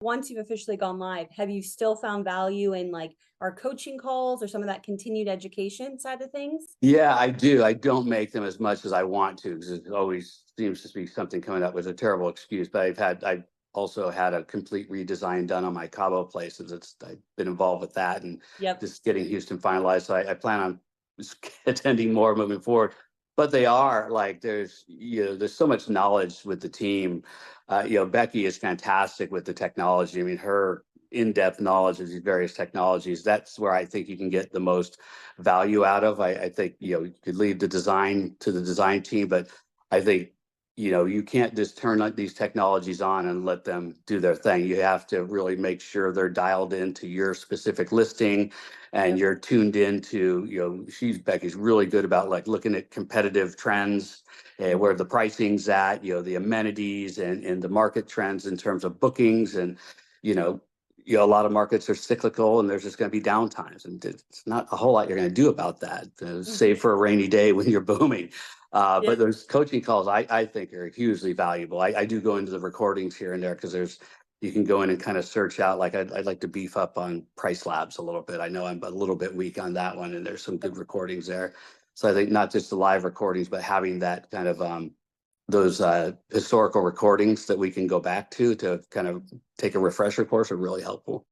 Once you've officially gone live, have you still found value in like our coaching calls or some of that continued education side of things? Yeah, I do. I don't make them as much as I want to because it always seems to be something coming up with a terrible excuse. But I've also had a complete redesign done on my Cabo places. I've been involved with that and Yep. just getting Houston finalized. So I plan on just attending more moving forward. But they are like there's so much knowledge with the team. Becky is fantastic with the technology. I mean, her in-depth knowledge of these various technologies, that's where I think you can get the most value out of. I think, you could leave the design to the design team, but I think, you can't just turn these technologies on and let them do their thing. You have to really make sure they're dialed into your specific listing and Yep. you're tuned into, Becky's really good about like looking at competitive trends, where the pricing's at, the amenities and the market trends in terms of bookings and, you know, a lot of markets are cyclical and there's just going to be downtimes and it's not a whole lot you're going to do about that, Mhm. save for a rainy day when you're booming. Yeah. But those coaching calls I think are hugely valuable. I do go into the recordings here and there because you can go in and kind of search out, like I'd like to beef up on Price Labs a little bit. I know I'm a little bit weak on that one and there's some good recordings there. So I think not just the live recordings, but having that kind of those historical recordings that we can go back to kind of take a refresher course are really helpful.